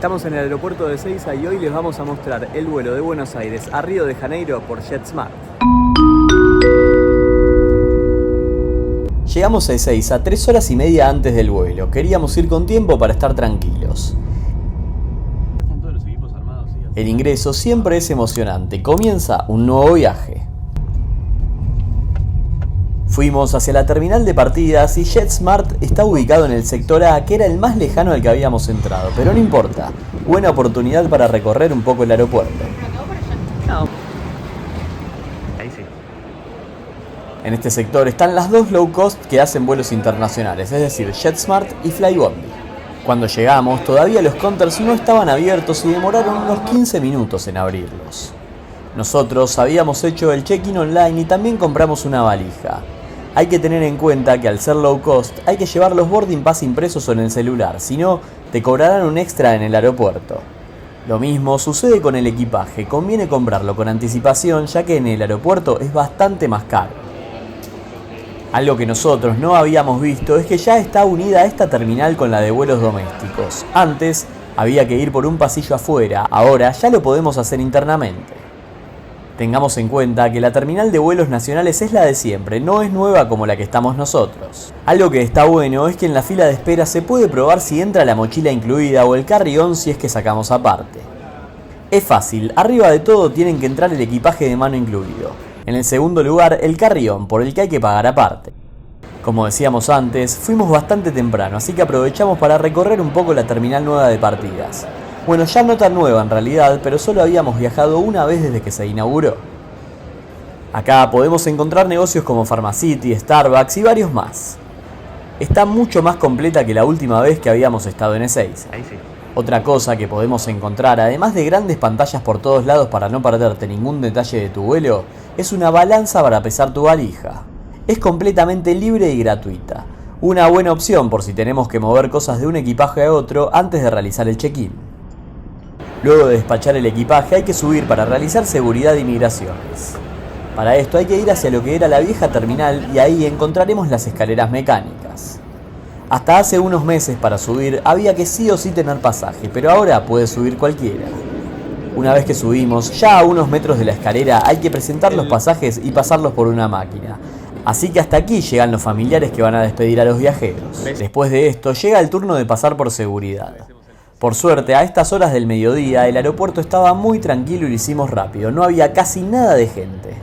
Estamos en el aeropuerto de Ezeiza y hoy les vamos a mostrar el vuelo de Buenos Aires a Río de Janeiro por JetSmart. Llegamos a Ezeiza 3 horas y media antes del vuelo. Queríamos ir con tiempo para estar tranquilos. El ingreso siempre es emocionante. Comienza un nuevo viaje. Fuimos hacia la terminal de partidas y JetSmart está ubicado en el sector A, que era el más lejano al que habíamos entrado, pero no importa, buena oportunidad para recorrer un poco el aeropuerto. Ahí sí. En este sector están las dos low cost que hacen vuelos internacionales, es decir, JetSmart y Flybondi. Cuando llegamos, todavía los counters no estaban abiertos y demoraron unos 15 minutos en abrirlos. Nosotros habíamos hecho el check-in online y también compramos una valija. Hay que tener en cuenta que al ser low cost hay que llevar los boarding pass impresos en el celular, si no te cobrarán un extra en el aeropuerto. Lo mismo sucede con el equipaje, conviene comprarlo con anticipación ya que en el aeropuerto es bastante más caro. Algo que nosotros no habíamos visto es que ya está unida esta terminal con la de vuelos domésticos. Antes había que ir por un pasillo afuera, ahora ya lo podemos hacer internamente. Tengamos en cuenta que la terminal de vuelos nacionales es la de siempre, no es nueva como la que estamos nosotros. Algo que está bueno es que en la fila de espera se puede probar si entra la mochila incluida o el carry-on si es que sacamos aparte. Es fácil, arriba de todo tienen que entrar el equipaje de mano incluido. En el segundo lugar, el carry-on, por el que hay que pagar aparte. Como decíamos antes, fuimos bastante temprano, así que aprovechamos para recorrer un poco la terminal nueva de partidas. Bueno, ya no tan nueva en realidad, pero solo habíamos viajado una vez desde que se inauguró. Acá podemos encontrar negocios como Pharmacity, Starbucks y varios más. Está mucho más completa que la última vez que habíamos estado en Ezeiza. Ahí sí. Otra cosa que podemos encontrar, además de grandes pantallas por todos lados para no perderte ningún detalle de tu vuelo, es una balanza para pesar tu valija. Es completamente libre y gratuita. Una buena opción por si tenemos que mover cosas de un equipaje a otro antes de realizar el check-in. Luego de despachar el equipaje hay que subir para realizar seguridad y migraciones. Para esto hay que ir hacia lo que era la vieja terminal y ahí encontraremos las escaleras mecánicas. Hasta hace unos meses para subir había que sí o sí tener pasaje, pero ahora puede subir cualquiera. Una vez que subimos, ya a unos metros de la escalera hay que presentar los pasajes y pasarlos por una máquina. Así que hasta aquí llegan los familiares que van a despedir a los viajeros. Después de esto llega el turno de pasar por seguridad. Por suerte, a estas horas del mediodía, el aeropuerto estaba muy tranquilo y lo hicimos rápido, no había casi nada de gente.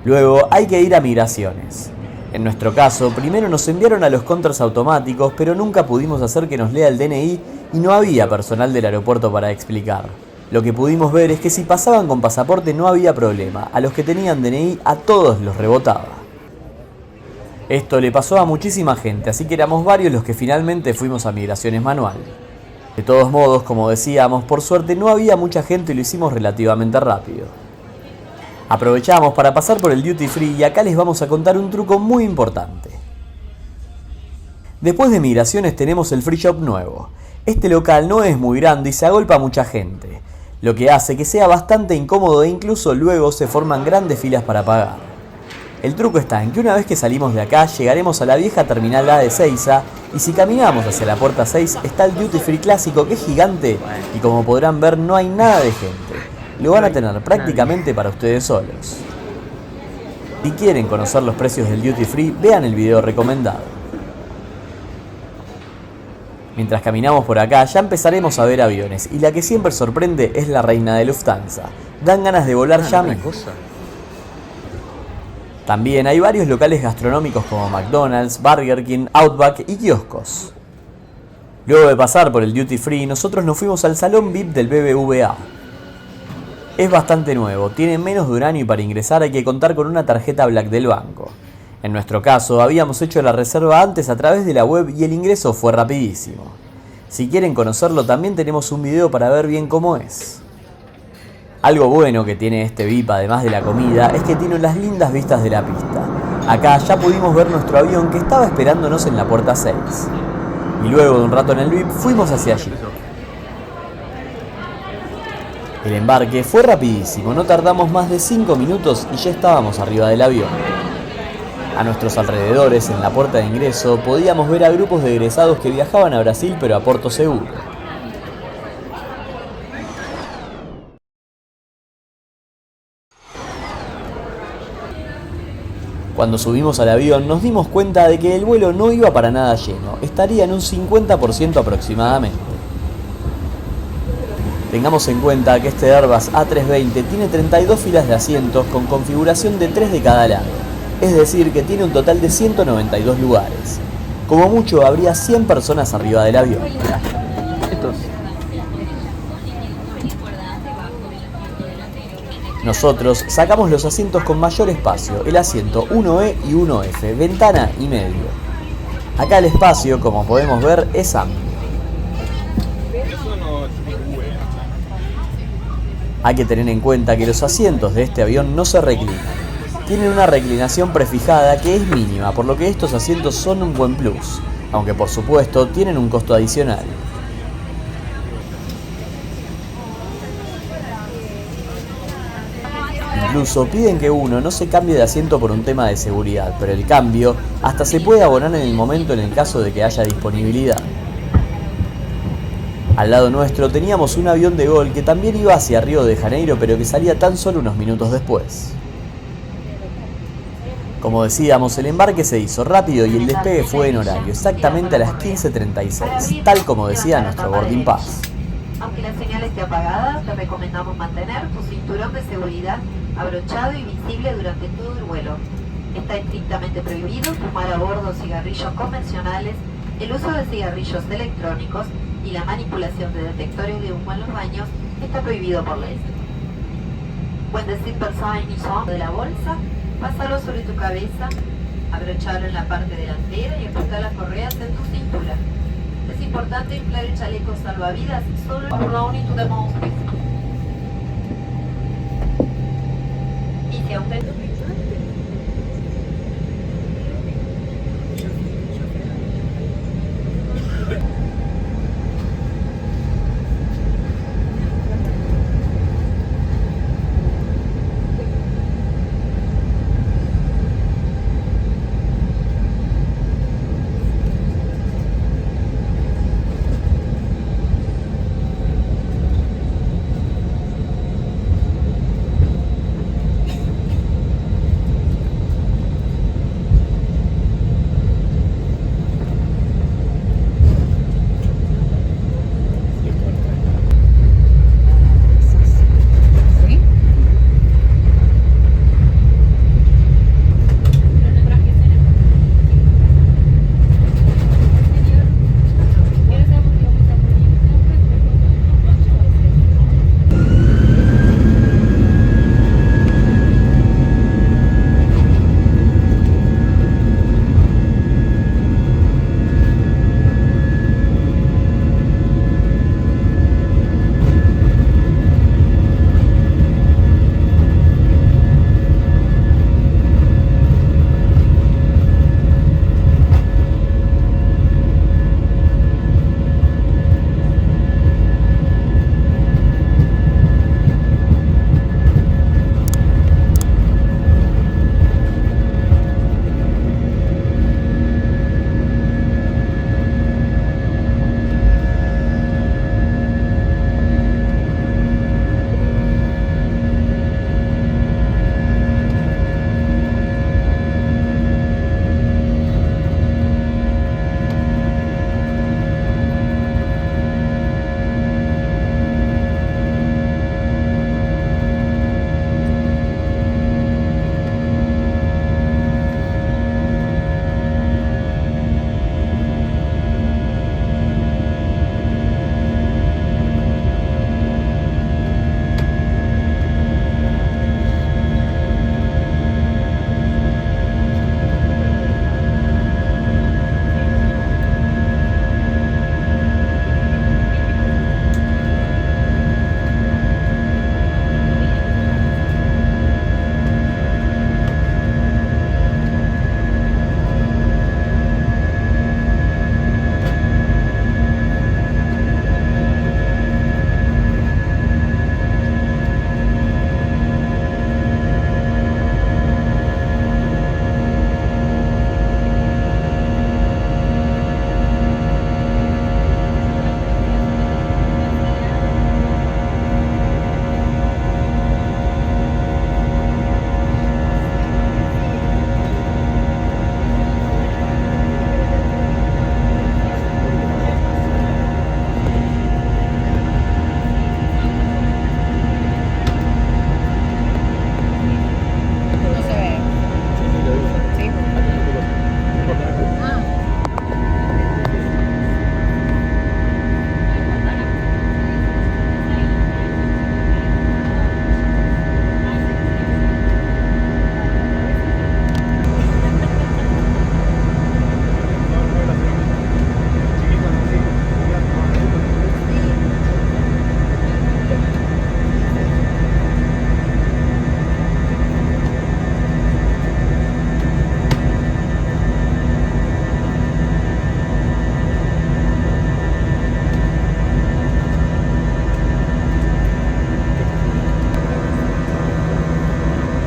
Luego hay que ir a migraciones. En nuestro caso, primero nos enviaron a los counters automáticos, pero nunca pudimos hacer que nos lea el DNI y no había personal del aeropuerto para explicar. Lo que pudimos ver es que si pasaban con pasaporte no había problema, a los que tenían DNI a todos los rebotaba. Esto le pasó a muchísima gente, así que éramos varios los que finalmente fuimos a migraciones manual. De todos modos, como decíamos, por suerte no había mucha gente y lo hicimos relativamente rápido. Aprovechamos para pasar por el duty free y acá les vamos a contar un truco muy importante. Después de migraciones tenemos el free shop nuevo. Este local no es muy grande y se agolpa mucha gente, lo que hace que sea bastante incómodo e incluso luego se forman grandes filas para pagar. El truco está en que una vez que salimos de acá llegaremos a la vieja terminal A de Ezeiza y si caminamos hacia la puerta 6 está el duty free clásico que es gigante y como podrán ver no hay nada de gente. Lo van a tener prácticamente para ustedes solos. Si quieren conocer los precios del duty free, vean el video recomendado. Mientras caminamos por acá ya empezaremos a ver aviones y la que siempre sorprende es la reina de Lufthansa. Dan ganas de volar ya mismo. También hay varios locales gastronómicos como McDonald's, Burger King, Outback y kioscos. Luego de pasar por el duty free, nosotros nos fuimos al salón VIP del BBVA. Es bastante nuevo, tiene menos de un año y para ingresar hay que contar con una tarjeta Black del banco. En nuestro caso, habíamos hecho la reserva antes a través de la web y el ingreso fue rapidísimo. Si quieren conocerlo, también tenemos un video para ver bien cómo es. Algo bueno que tiene este VIP, además de la comida, es que tiene unas lindas vistas de la pista. Acá ya pudimos ver nuestro avión que estaba esperándonos en la puerta 6. Y luego de un rato en el VIP, fuimos hacia allí. El embarque fue rapidísimo, no tardamos más de 5 minutos y ya estábamos arriba del avión. A nuestros alrededores, en la puerta de ingreso, podíamos ver a grupos de egresados que viajaban a Brasil pero a Porto Seguro. Cuando subimos al avión nos dimos cuenta de que el vuelo no iba para nada lleno, estaría en un 50% aproximadamente. Tengamos en cuenta que este Airbus A320 tiene 32 filas de asientos con configuración de 3 de cada lado, es decir que tiene un total de 192 lugares. Como mucho habría 100 personas arriba del avión. Nosotros sacamos los asientos con mayor espacio, el asiento 1E y 1F, ventana y medio. Acá el espacio, como podemos ver, es amplio. Hay que tener en cuenta que los asientos de este avión no se reclinan. Tienen una reclinación prefijada que es mínima, por lo que estos asientos son un buen plus, aunque por supuesto tienen un costo adicional. Incluso piden que uno no se cambie de asiento por un tema de seguridad, pero el cambio hasta se puede abonar en el momento en el caso de que haya disponibilidad. Al lado nuestro teníamos un avión de Gol que también iba hacia Río de Janeiro, pero que salía tan solo unos minutos después. Como decíamos, el embarque se hizo rápido y el despegue fue en horario, exactamente a las 15:36, tal como decía nuestro boarding pass. Aunque la señal esté apagada, te recomendamos mantener tu cinturón de seguridad abrochado y visible durante todo el vuelo. Está estrictamente prohibido fumar a bordo cigarrillos convencionales, el uso de cigarrillos electrónicos y la manipulación de detectores de humo en los baños está prohibido por ley. When the zipper sign is on de la bolsa, pásalo sobre tu cabeza, abrochalo en la parte delantera y ajustar las correas en tu cintura. Es importante inflar el chaleco salvavidas solo only to the most. Y si a usted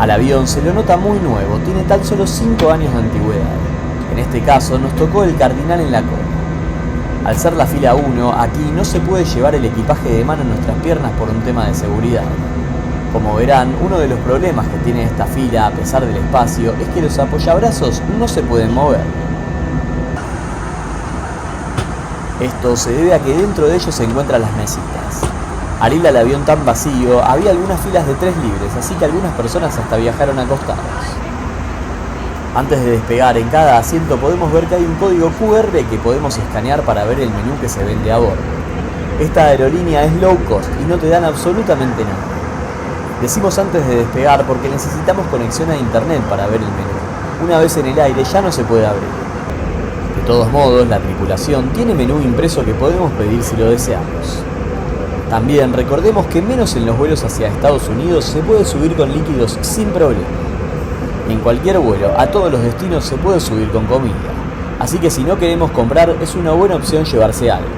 Al avión se lo nota muy nuevo, tiene tan solo 5 años de antigüedad. En este caso nos tocó el Cardinal en la cola. Al ser la fila 1, aquí no se puede llevar el equipaje de mano en nuestras piernas por un tema de seguridad. Como verán, uno de los problemas que tiene esta fila, a pesar del espacio, es que los apoyabrazos no se pueden mover. Esto se debe a que dentro de ellos se encuentran las mesitas. Al ir al avión tan vacío, había algunas filas de 3 libres, así que algunas personas hasta viajaron acostados. Antes de despegar, en cada asiento podemos ver que hay un código QR que podemos escanear para ver el menú que se vende a bordo. Esta aerolínea es low cost y no te dan absolutamente nada. Decimos antes de despegar porque necesitamos conexión a internet para ver el menú. Una vez en el aire ya no se puede abrir. De todos modos, la tripulación tiene menú impreso que podemos pedir si lo deseamos. También recordemos que menos en los vuelos hacia Estados Unidos se puede subir con líquidos sin problema. En cualquier vuelo, a todos los destinos se puede subir con comida. Así que si no queremos comprar, es una buena opción llevarse algo.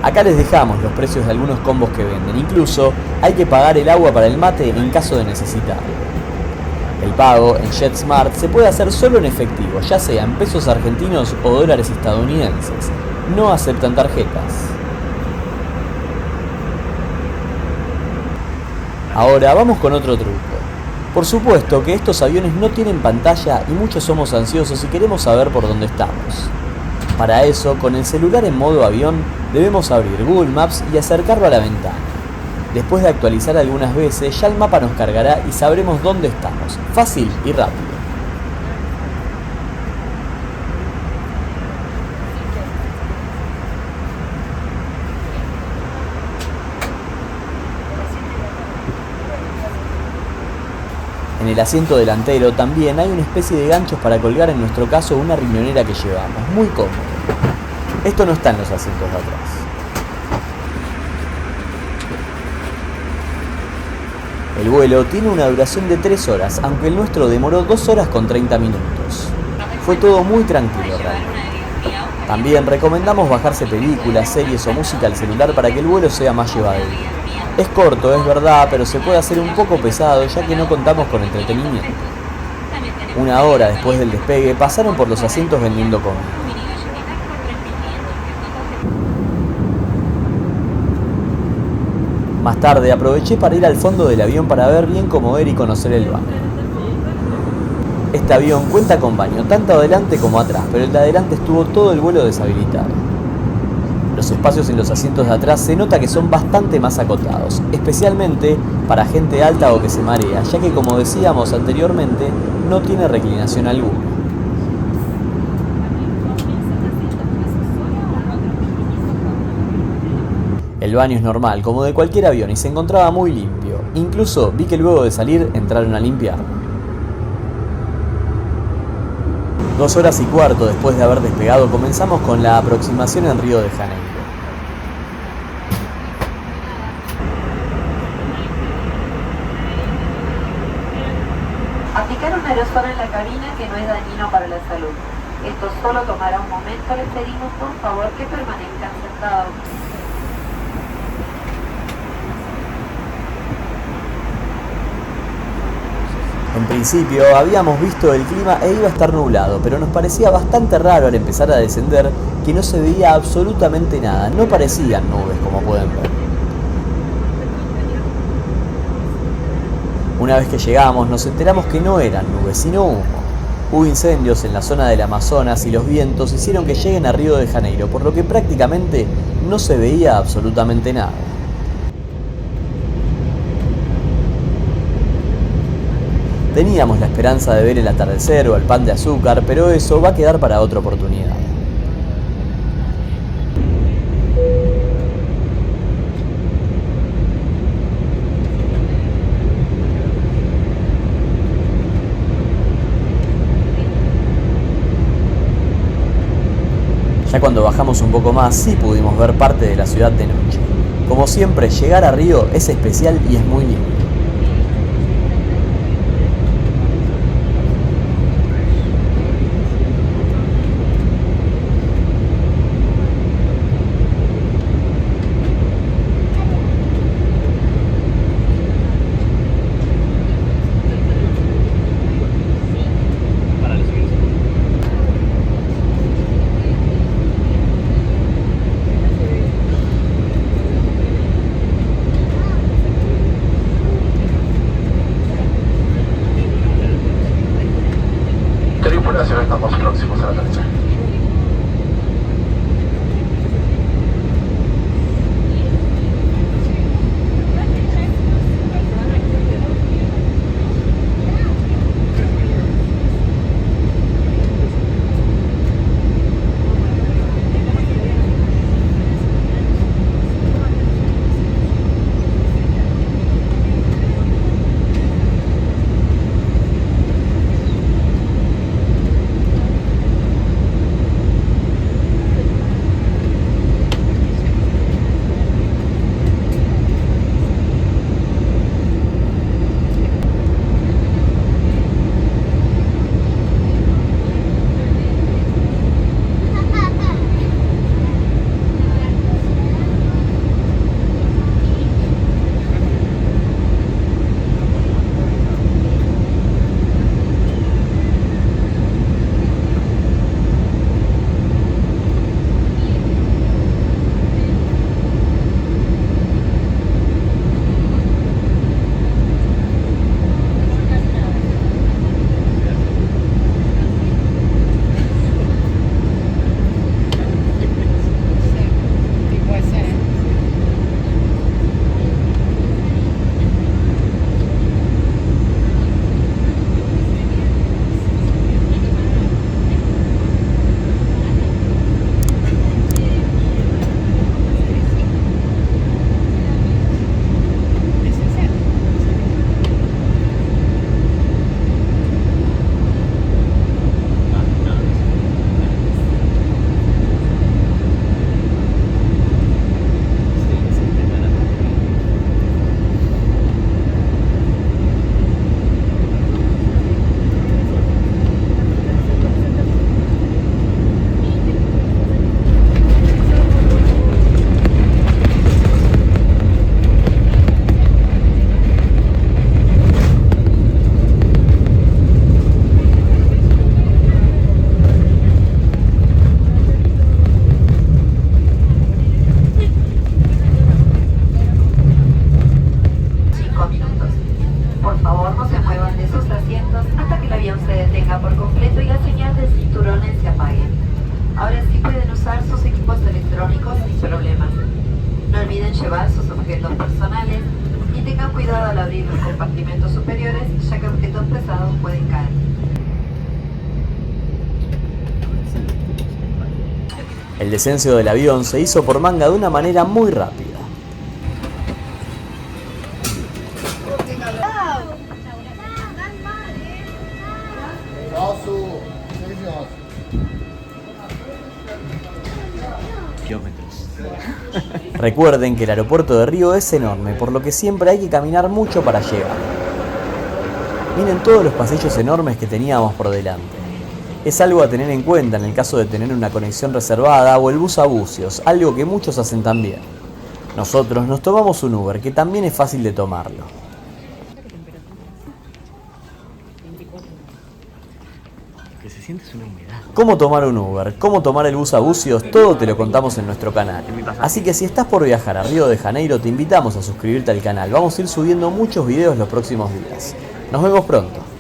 Acá les dejamos los precios de algunos combos que venden, incluso hay que pagar el agua para el mate en caso de necesitarlo. El pago en JetSmart se puede hacer solo en efectivo, ya sea en pesos argentinos o dólares estadounidenses. No aceptan tarjetas. Ahora vamos con otro truco. Por supuesto que estos aviones no tienen pantalla y muchos somos ansiosos y queremos saber por dónde estamos. Para eso, con el celular en modo avión, debemos abrir Google Maps y acercarlo a la ventana. Después de actualizar algunas veces, ya el mapa nos cargará y sabremos dónde estamos. Fácil y rápido. En el asiento delantero también hay una especie de ganchos para colgar, en nuestro caso una riñonera que llevamos, muy cómodo. Esto no está en los asientos de atrás. El vuelo tiene una duración de 3 horas, aunque el nuestro demoró 2 horas con 30 minutos. Fue todo muy tranquilo realmente. También recomendamos bajarse películas, series o música al celular para que el vuelo sea más llevadero. Es corto, es verdad, pero se puede hacer un poco pesado ya que no contamos con entretenimiento. 1 hora después del despegue pasaron por los asientos vendiendo comida. Más tarde aproveché para ir al fondo del avión para ver bien cómo era y conocer el baño. Este avión cuenta con baño tanto adelante como atrás, pero el de adelante estuvo todo el vuelo deshabilitado. Los espacios en los asientos de atrás se nota que son bastante más acotados, especialmente para gente alta o que se marea, ya que como decíamos anteriormente, no tiene reclinación alguna. El baño es normal, como de cualquier avión, y se encontraba muy limpio. Incluso vi que luego de salir entraron a limpiarlo. 2 horas y cuarto después de haber despegado, comenzamos con la aproximación en Río de Janeiro. Aplicar un aerosol en la cabina que no es dañino para la salud. Esto solo tomará un momento. Les pedimos por favor que permanezcan sentados. En principio habíamos visto el clima e iba a estar nublado, pero nos parecía bastante raro al empezar a descender que no se veía absolutamente nada, no parecían nubes como pueden ver. Una vez que llegamos nos enteramos que no eran nubes, sino humo. Hubo incendios en la zona del Amazonas y los vientos hicieron que lleguen a Río de Janeiro, por lo que prácticamente no se veía absolutamente nada. Teníamos la esperanza de ver el atardecer o el pan de azúcar, pero eso va a quedar para otra oportunidad. Ya cuando bajamos un poco más, sí pudimos ver parte de la ciudad de noche. Como siempre, llegar a Río es especial y es muy lindo. atención, estamos próximos a la aterrizaje. por completo y la señal de cinturones se apague. Ahora sí pueden usar sus equipos electrónicos sin problemas. No olviden llevar sus objetos personales y tengan cuidado al abrir los compartimentos superiores, ya que objetos pesados pueden caer. El descenso del avión se hizo por manga de una manera muy rápida. Recuerden que el aeropuerto de Río es enorme, por lo que siempre hay que caminar mucho para llegar. Miren todos los pasillos enormes que teníamos por delante. Es algo a tener en cuenta en el caso de tener una conexión reservada o el bus a bucios, algo que muchos hacen también. Nosotros nos tomamos un Uber, que también es fácil de tomarlo. Cómo tomar un Uber, cómo tomar el bus a bucios, todo te lo contamos en nuestro canal. Así que si estás por viajar a Río de Janeiro, te invitamos a suscribirte al canal. Vamos a ir subiendo muchos videos los próximos días. Nos vemos pronto.